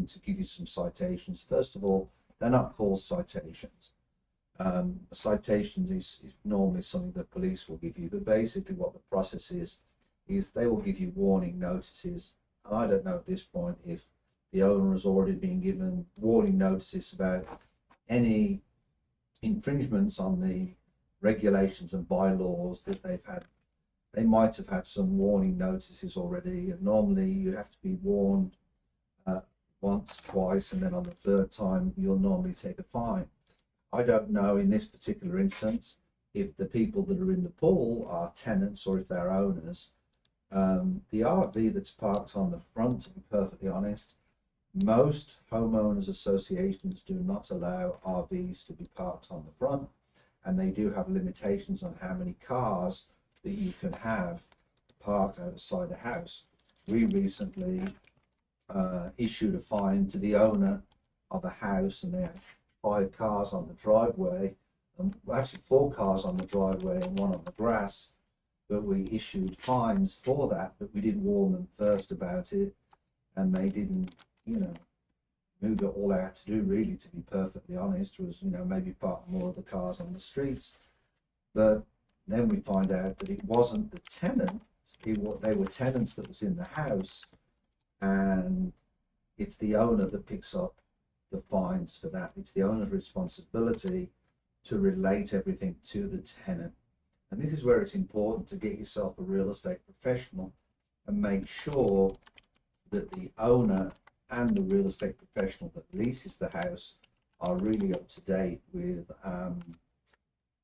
important to give you some citations. First of all, they're not called citations. Citations is normally something that police will give you, but basically what the process is they will give you warning notices. And I don't know at this point if the owner has already been given warning notices about any infringements on the regulations and bylaws that they've had. They might have had some warning notices already, and normally you have to be warned once, twice, and then on the third time you'll normally take a fine. I don't know in this particular instance if the people that are in the pool are tenants or if they're owners. The RV that's parked on the front, to be perfectly honest, most homeowners associations do not allow RVs to be parked on the front, and they do have limitations on how many cars that you can have parked outside a house. We recently issued a fine to the owner of a house, and they had 5 cars on the driveway, and actually 4 cars on the driveway and 1 on the grass. But we issued fines for that, but we did warn them first about it, and they didn't, move it. All they had to do, really, to be perfectly honest, was, maybe park more of the cars on the streets. But then we find out that it wasn't the tenant, they were tenants that was in the house, and it's the owner that picks up the fines for that. It's the owner's responsibility to relate everything to the tenant. And this is where it's important to get yourself a real estate professional and make sure that the owner and the real estate professional that leases the house are really up to date with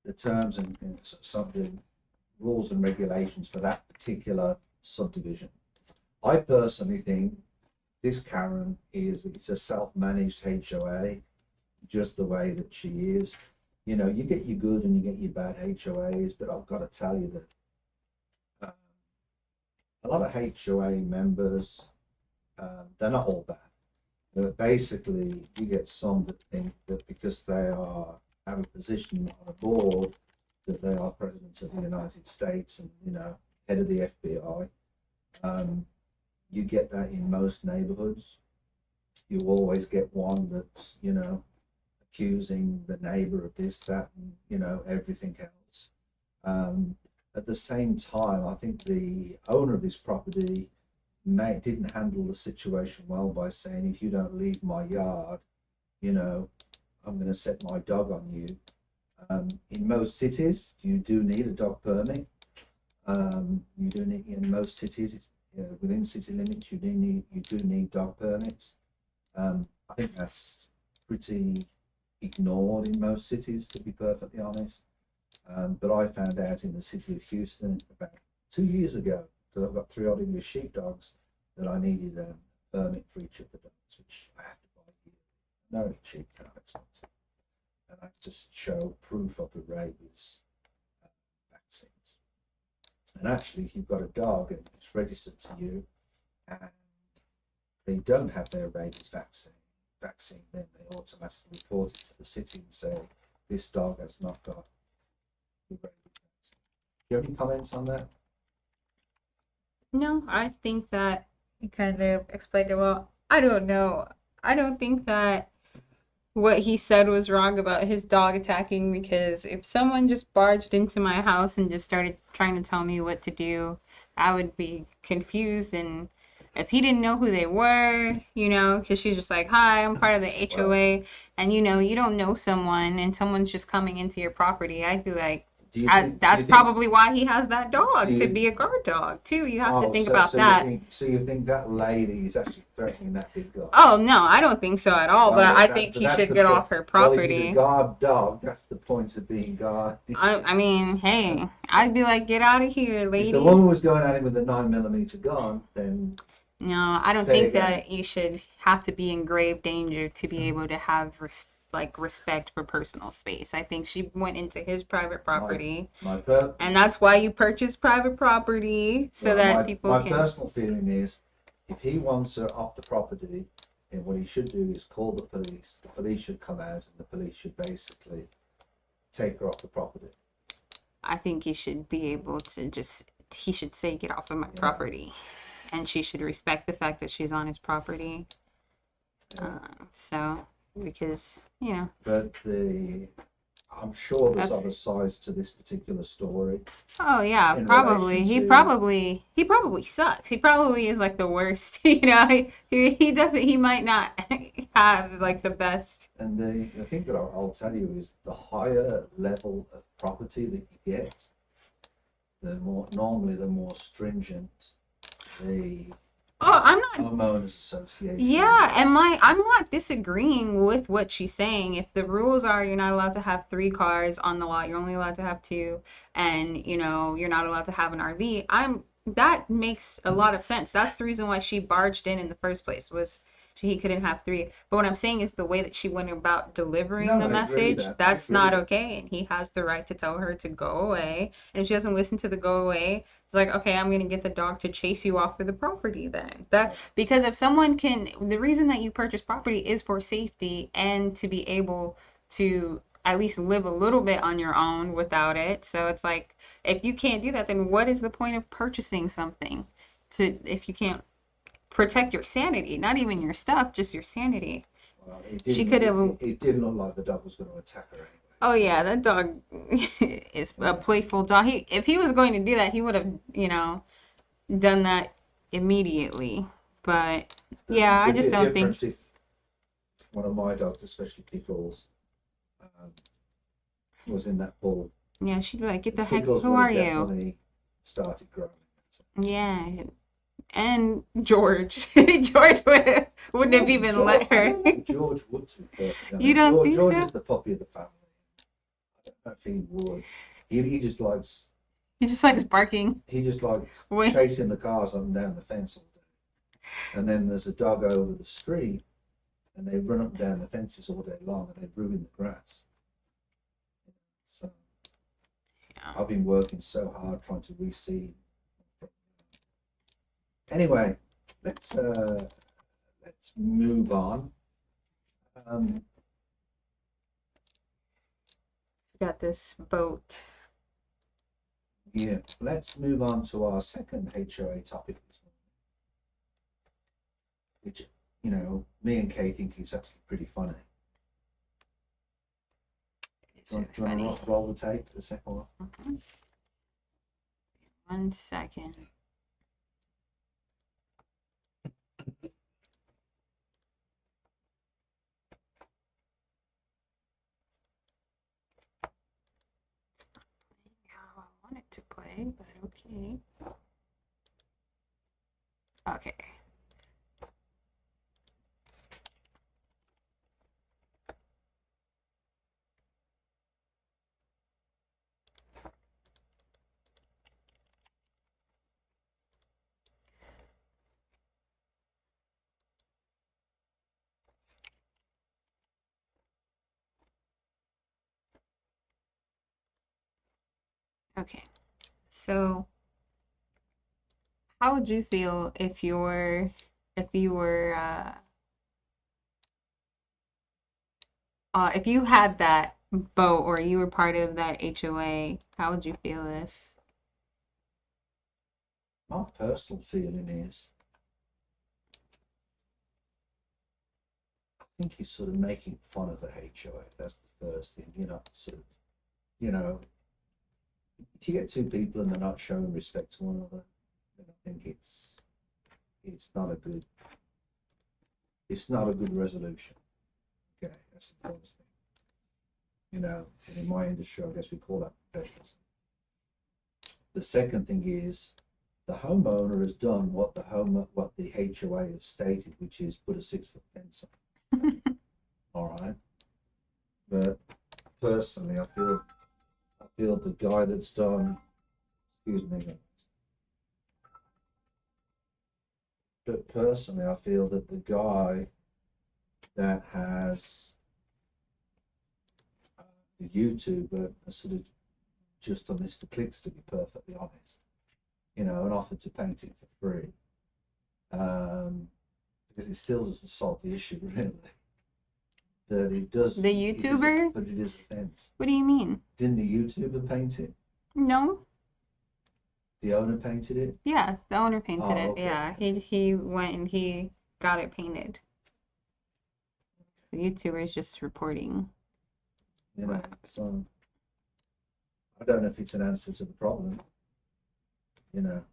the terms and some of the rules and regulations for that particular subdivision. I personally think this Karen it's a self-managed HOA, just the way that she is. You get your good and you get your bad HOAs, but I've got to tell you that a lot of HOA members, they're not all bad. But basically, you get some that think that because they have a position on a board, that they are president of the United States and head of the FBI. You get that in most neighborhoods. You always get one that's accusing the neighbor of this, that, and everything else. At the same time, I think the owner of this property didn't handle the situation well by saying, if you don't leave my yard, I'm going to set my dog on you. In most cities, you do need a dog permit. You do need, in most cities, within city limits, you do need dog permits. I think that's pretty ignored in most cities, to be perfectly honest. But I found out in the city of Houston about 2 years ago, because I've got 3 odd English sheepdogs, that I needed a permit for each of the dogs, which I have to buy here. They're only cheap, kind of expensive. And I just show proof of the rabies vaccines. And actually, if you've got a dog and it's registered to you, and they don't have their rabies vaccine, then they automatically report it to the city and say, this dog has not got the rabies vaccine. Do you have any comments on that? No, I think that you kind of explained it well. I don't know. I don't think that what he said was wrong about his dog attacking, because if someone just barged into my house and just started trying to tell me what to do, I would be confused. And if he didn't know who they were, because she's just like, hi, I'm part of the HOA, and you don't know someone and someone's just coming into your property, I'd be like, that's probably why he has that dog, to be a guard dog too. You have to think about that. So you think that lady is actually threatening that big dog? Oh no, I don't think so at all. But I think he should get off her property. Well, if he's a guard dog, that's the point of being guard. I mean, hey, I'd be like, get out of here, lady. If the woman was going at him with a 9mm gun, then no, I don't think that you should have to be in grave danger to be able to have respect for personal space. I think she went into his private property, and that's why you purchase private property, so that people can. My personal feeling is, if he wants her off the property, then what he should do is call the police. The police should come out, and the police should basically take her off the property. I think he should be able to he should say, get off of my property, and she should respect the fact that she's on his property. Yeah. So, because, But I'm sure there's that's, other sides to this particular story oh yeah, in probably. relation He to, probably, he probably sucks. He probably is like the worst. He doesn't, he might not have like the best. and the thing that I'll tell you is the higher level of property that you get, normally the more stringent the Oh, I'm not. homeowners association Yeah, get. and I'm not disagreeing with what she's saying. If the rules are you're not allowed to have three cars on the lot, you're only allowed to have two, and you're not allowed to have an RV, that makes a lot of sense. That's the reason why she barged in the first place, was he couldn't have three. But what I'm saying is the way that she went about delivering No, the I agree message, that. I that's agree not that. okay, and he has the right to tell her to go away. And if she doesn't listen to the go away, it's like, okay, I'm gonna get the dog to chase you off of the property then. Because if someone can, the reason that you purchase property is for safety and to be able to at least live a little bit on your own without it. So it's like, if you can't do that, then what is the point of purchasing something if you can't protect your sanity? Not even your stuff, just your sanity. Well, She could have, it didn't look like the dog was going to attack her anyway. oh yeah, that dog is a playful dog. If he was going to do that, he would have, done that immediately. But yeah, I There'd be just a don't think. difference if one of my dogs, especially Pickles, um, was in that pool. Yeah, she'd be like, "Get the heck, Pickles who would are have you?" definitely started growling. Yeah, and George, George wouldn't have Well, even George, let I her. don't think George would, to be perfectly You honest. don't think George so? is the puppy of the family. I don't think he would. He just likes He just likes barking. When chasing the cars up and down the fence all day. And then there's a dog over the street, and they run up and down the fences all day long, and they ruin the grass. So yeah. I've been working so hard trying to reseed. Anyway, let's move on. Um, Got this boat. yeah, let's move on to our second HOA topic this morning, which me and Kay think is actually pretty funny. It's Do really you want funny. to roll the tape for the second one? Mhm. 1 second. How I want it to play, but okay. Okay. Okay. So, how would you feel if you had that boat or you were part of that HOA? How would you feel if? My personal feeling is, I think he's sort of making fun of the HOA. That's the first thing, sort of, if you get two people and they're not showing respect to one another, then I think it's not a good resolution. Okay, that's the first thing. And in my industry, I guess we call that professionalism. The second thing is the homeowner has done what the HOA have stated, which is put a 6-foot fence on. All right, but personally, I feel the guy that's done. Excuse me. But personally, I feel that the guy that has the YouTuber has sort of just done this for clicks, to be perfectly honest, and offered to paint it for free, because it still doesn't solve the issue really. But it does. The YouTuber? But it is a fence. What do you mean? Didn't the YouTuber paint it? No. The owner painted it. Yeah, the owner painted it. Okay. Yeah, he went and he got it painted. The YouTuber is just reporting. You know, so I don't know if it's an answer to the problem. You know,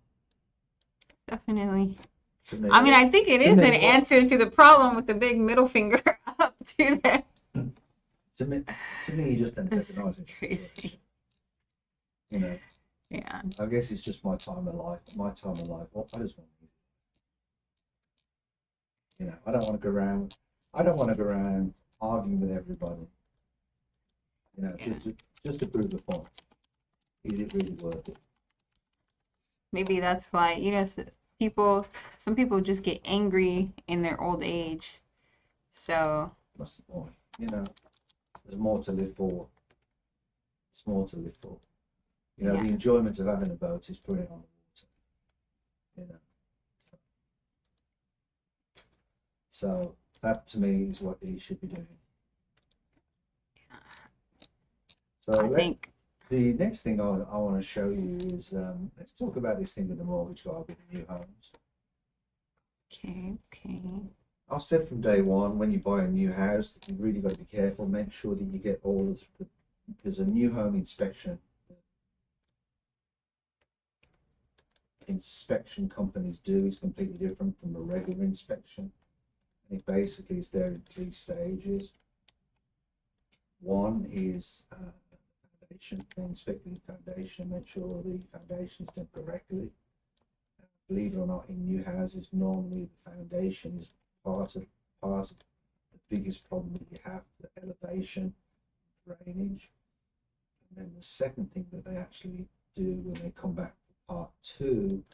Definitely. to me, I mean, I think it is an what- answer to the problem with the big middle finger up to them. to me, you just don't That's recognize it. crazy. You know, Yeah. I guess it's just my time of life. My time of life. Well, I just want to, you know, I don't want to go around. I don't want to go around arguing with everybody. You know, Yeah. just to prove the point. Is it really worth it? Maybe that's why, you know, some people just get angry in their old age. So, That's the point. You know, there's more to live for. It's more to live for. You know, yeah. the enjoyment of having a boat is putting it on the water. You know, so that to me is what he should be doing. So I think the next thing I want to show you is let's talk about this thing with the mortgage guy with the new homes. okay. I've said from day one, when you buy a new house, that you've really got to be careful. Make sure that you get all of the, because a new home inspection companies do is completely different from a regular inspection. And it basically is there in 3 stages. One is foundation. They inspect the foundation, make sure the foundation is done correctly. Believe it or not, in new houses, normally the foundation is part of the biggest problem that you have: the elevation, drainage. And then the second thing that they actually do when they come back for part 2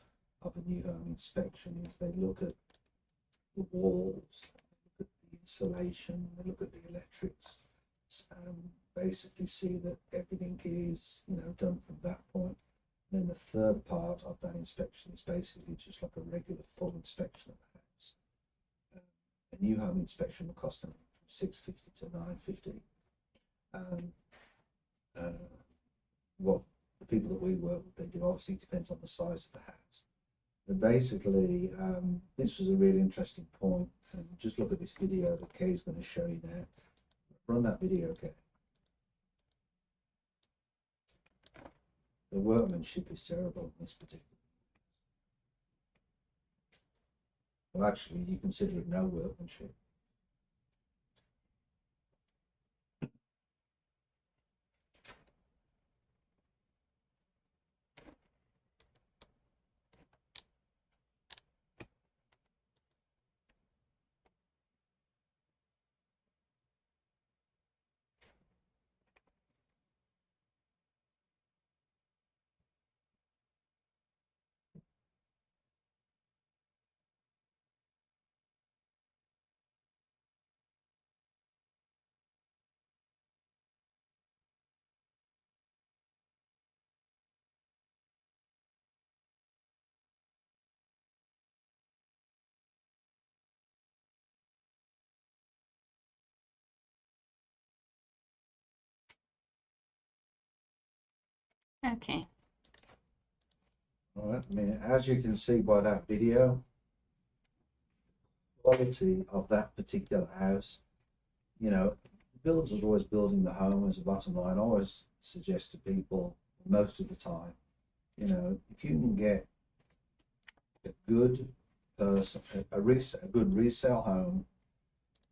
of a new home inspection is they look at the walls, they look at the insulation, they look at the electrics, basically see that everything is, you know, done from that point. And then the third part of that inspection is basically just like a regular full inspection of the house. A new home inspection will cost them from $650 to $950. What the people that we work with, they do, obviously depends on the size of the house. But basically, this was a really interesting point. And just look at this video that Kay's going to show you now. Run that video, Kay. The workmanship is terrible in this particular. Well, actually, you consider it no workmanship. Okay. All right. I mean, as you can see by that video, quality of that particular house, you know, builders are always building the home as a bottom line. I always suggest to people most of the time, you know, if you can get a good person, a good resale home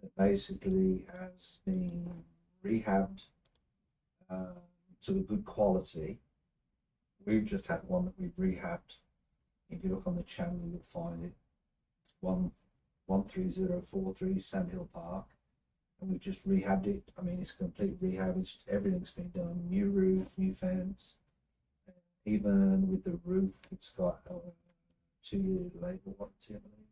that basically has been rehabbed to a good quality. We've just had one that we've rehabbed. If you look on the channel, you'll find it. 13043 Sandhill Park, and we've just rehabbed it. I mean, it's a complete rehab. Everything's been done. New roof, new fence. Even with the roof, it's got a 2-year label warranty, I believe.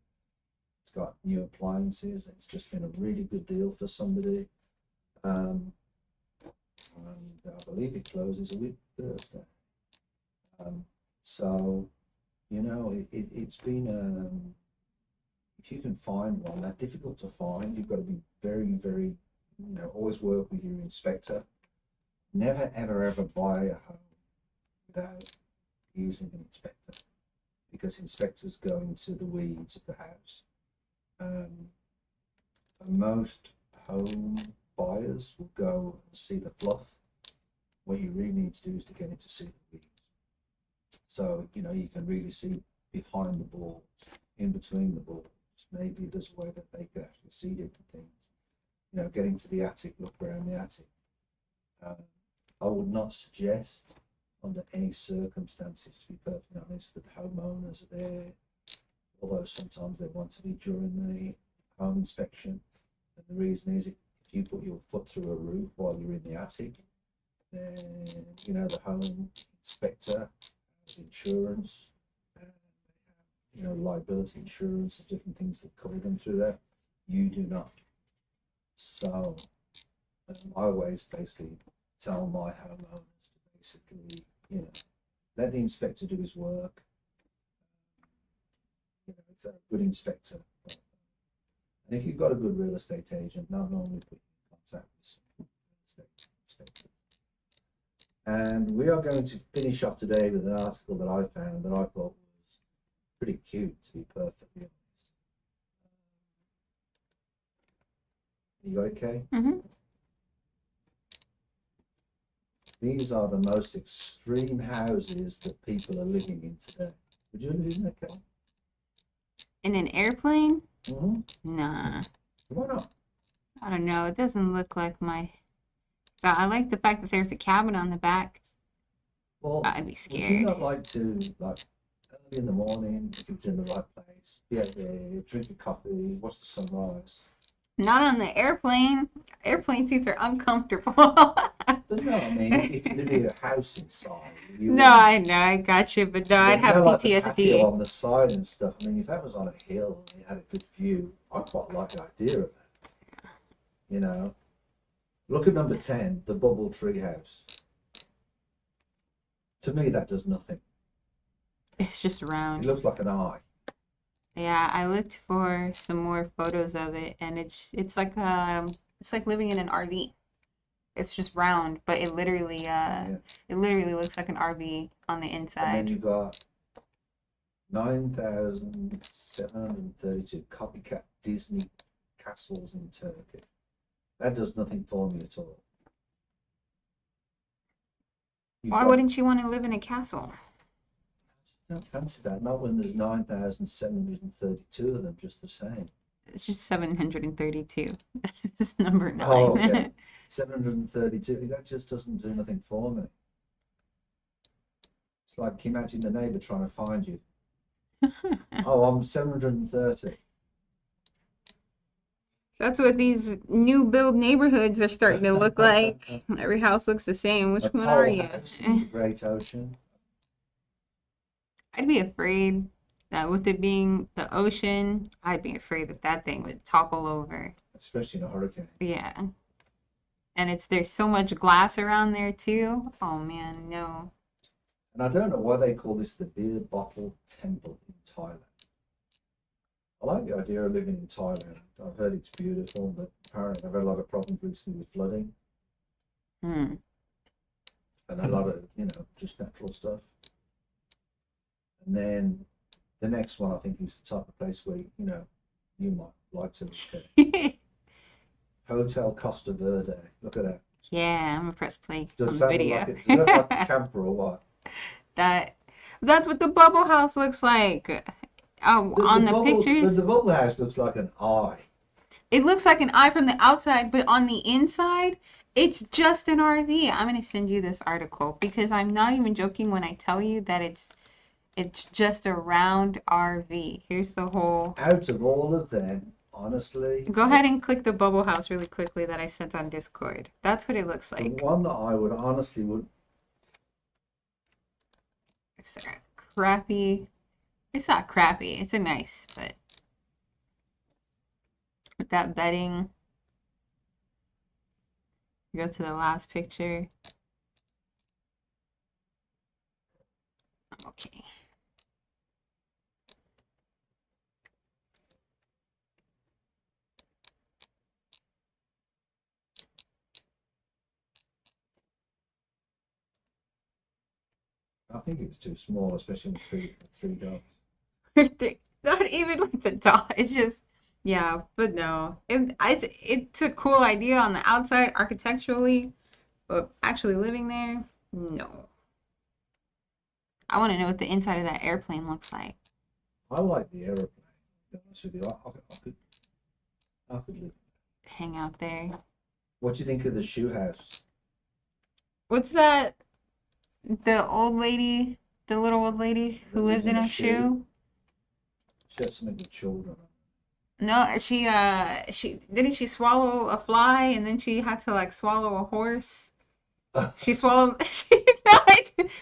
It's got new appliances. It's just been a really good deal for somebody. And I believe it closes a week Thursday. So, you know, it's been, if you can find one, they're difficult to find. You've got to be very, very, you know, always work with your inspector. Never, ever buy a home without using an inspector, because inspectors go into the weeds of the house. Most home buyers will go and see the fluff. What you really need to do is to get it to see the weeds. So, you know, you can really see behind the boards, in between the boards. Maybe there's a way that they can actually see different things. You know, getting to the attic, look around the attic. I would not suggest, under any circumstances, to be perfectly honest, that homeowners are there, although sometimes they want to be during the home inspection. And the reason is, if you put your foot through a roof while you're in the attic, then, you know, the home inspector has insurance, and they have, you know, liability insurance and different things that cover them through that. You do not. So I always basically tell my homeowners to basically, you know, let the inspector do his work. You know, if they're a good inspector, and if you've got a good real estate agent, they'll normally put you in contact with some real estate inspectors. And we are going to finish off today with an article that I found that I thought was pretty cute, to be perfectly honest. You okay? Mm-hmm. These are the most extreme houses that people are living in today. Would you live in that car? In an airplane? Mm-hmm. Nah. Why not? I don't know. It doesn't look like my. So I like the fact that there's a cabin on the back. Well, I'd be would scared. you not like to, like, early in the morning, if it's in the right place, be out there, drink a coffee, watch the sunrise? Not on the airplane. Airplane seats are uncomfortable. But no, I mean, if it'd be a house inside, you No, I know, I got you, but no, I'd have like the patio PTSD. on the side and stuff. I mean, if that was on a hill and you had a good view, I quite like the idea of that. You know, look at number 10, the bubble tree house. To me, that does nothing. It's just It round. looks like an eye. Yeah, I looked for some more photos of it, and it's like living in an RV. It's just round, but it literally looks like an RV on the And then inside. you got 9,732 copycat Disney castles in Turkey. That does nothing for me at all. You've Why got, wouldn't you want to live in a castle? I don't fancy that. Not when there's 9,732 of them just the same. It's just 732. It's number 9. Oh, okay. 732. That just doesn't do nothing for me. It's like, can you imagine the neighbour trying to find you? Oh, I'm 730. That's what these new build neighborhoods are starting to look like. Every house looks the same. Which one are you? In the Great Ocean. I'd be afraid that with it being the ocean, I'd be afraid that that thing would topple over. Especially in a hurricane. Yeah. And there's so much glass around there too. Oh man, no. And I don't know why they call this the beer bottle temple in Thailand. I like the idea of living in Thailand. I've heard it's beautiful, but apparently they've had a lot of problems recently with flooding. Hmm. And a lot of, you know, just natural stuff. And then the next one, I think, is the type of place where, you know, you might like to look at. Hotel Costa Verde. Look at that. Yeah, I'm gonna press play on Does the that video. look like does that look like a camper or what? That's what the bubble house looks like. On the pictures, The bubble house looks like an eye. it looks like an eye from the outside, but on the inside, it's just an RV. I'm gonna send you this article because I'm not even joking when I tell you that it's just a round RV. Here's the whole. Out of all of them, honestly, Go ahead and click the bubble house really quickly that I sent on Discord. That's what it looks the like. one that I would honestly would. It's a crappy. It's not crappy. It's a nice, but with that bedding. Go to the last picture. Okay. I think it's too small, especially with three dogs. Not even with the dog. It's just Yeah, but no, it's a cool idea on the outside architecturally, but actually living there, no. I want to know what the inside of that airplane looks like. I like the aeroplane. To be honest with you, I could live. Hang out there. What do you think of the shoe house? What's that? The old lady, the little old lady who That lives lived in in a a shoe. shoe? She had something with children. No, she didn't she swallow a fly and then she had to like swallow a horse? She swallowed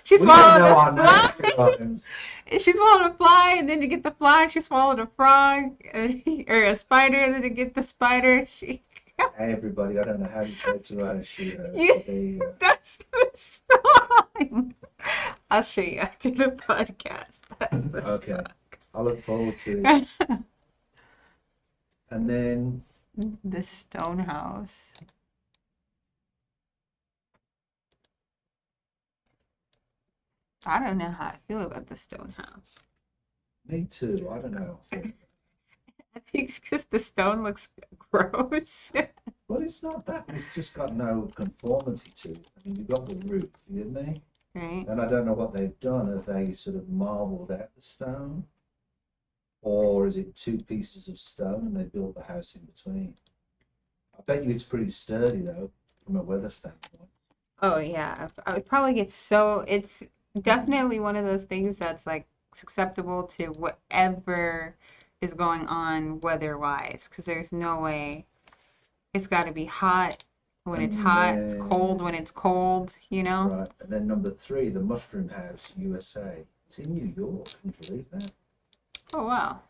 she We don't swallowed know a our fly. names. She swallowed a fly and then to get the fly, she swallowed a frog or a spider and then to get the spider, she Hey everybody, I don't know how you get to write a shoe house, yeah, but there you go. that's the song. I'll show you after the podcast. That's the Okay, I look forward to it. song. And then The stone house. I don't know how I feel about the stone house. me too. I don't know. I think it's because the stone looks gross. But it's not that. It's just got no conformity to it. I mean, you've got the roof, you hear me? Right? And I don't know what they've done. Have they sort of marbled out the stone? Or is it two pieces of stone and they built the house in between? I bet you it's pretty sturdy though, from a weather standpoint. Oh yeah. I would probably get so it's definitely one of those things that's like acceptable to whatever is going on weather-wise, because there's no way it's got to be hot when it's And hot, it's cold then, when it's cold, you know? right, and then number 3, the Mushroom House, USA. It's in New York. Can you believe that? Oh wow.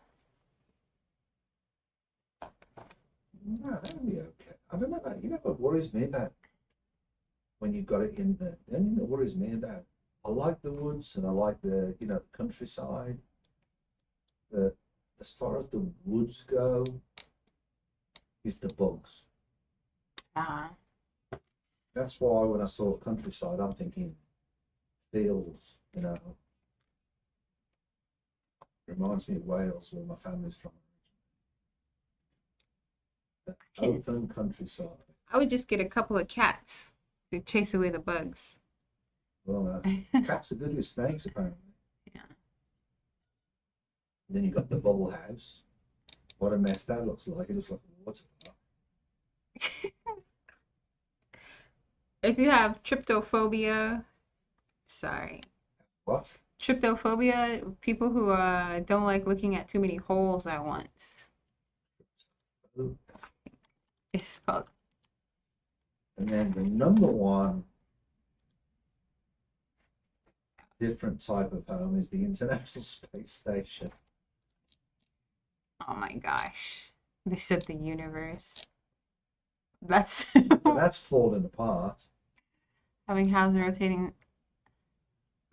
No, that'll be okay. I don't know about, you know what worries me about when you've got it in the only thing that worries me about, I like the woods and I like the, the countryside, but as far as the woods go, is the bugs. Uh, That's why when I saw countryside, I'm thinking fields, reminds me of Wales where my family's from. That open countryside. I would just get a couple of cats to chase away the bugs. Well, cats are good with snakes apparently. Yeah. And then you've got the bubble house. What a mess that looks like. It looks like a water park. If you have tryptophobia, sorry. What? Tryptophobia, people who don't like looking at too many holes at once. Ooh. It's called. And then the number one different type of home is the International Space Station. Oh my gosh. They said the universe. That's But that's fallen apart. having house rotating.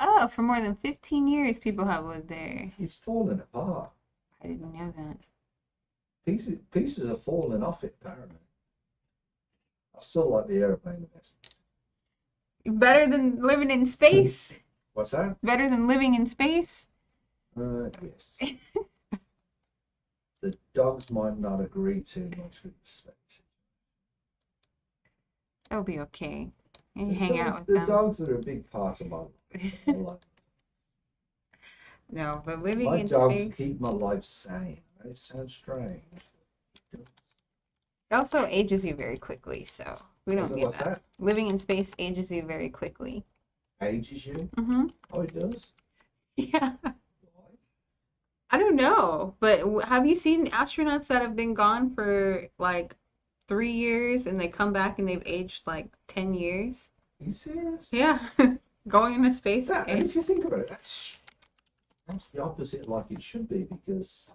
Oh, for more than 15 years, people have lived there. It's fallen apart. I didn't know that. Pieces are falling off it, apparently. I still like the aeroplane the best. Better than living in space? What's that? Better than living in space? Yes. The dogs might not agree too much with the space. It'll be okay. You The hang dogs, out with the them. dogs are a big part of my life. I like No, but living my in dogs space. keep my life sane. It sounds strange. It also ages you very quickly, so we don't need What's that. Living in space ages you very quickly. Ages you? Mm-hmm. Oh, it does? Yeah. Why? I don't know, but have you seen astronauts that have been gone for like 3 years and they come back and they've aged like 10 years? Are you serious? Yeah. Going into space. That, and if you think about it, that's the opposite like it should be, because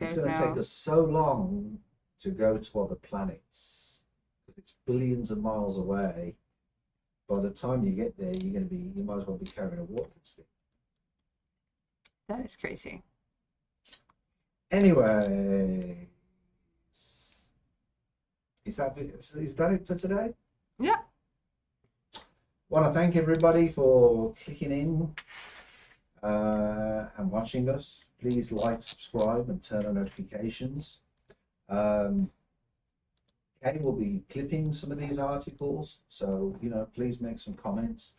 it's going to take us so long to go to other planets. It's billions of miles away. By the time you get there, you might as well be carrying a walking stick. That is crazy. Anyway, is that it for today? Yeah. Want to thank everybody for clicking in. and watching us. Please like, subscribe, and turn on notifications. Kay will be clipping some of these articles, so please make some comments.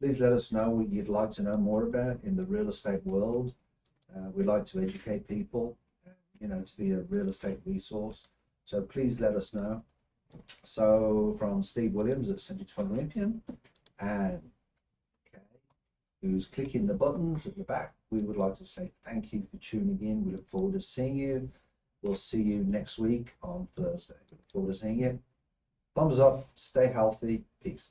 Please let us know what you'd like to know more about in the real estate world. We like to educate people, to be a real estate resource. So please let us know. So from Steve Williams at Century 20 Olympian and Kay, who's clicking the buttons at the back, we would like to say thank you for tuning in. We look forward to seeing you. We'll see you next week on Thursday. We look forward to seeing you. Thumbs up, stay healthy, peace.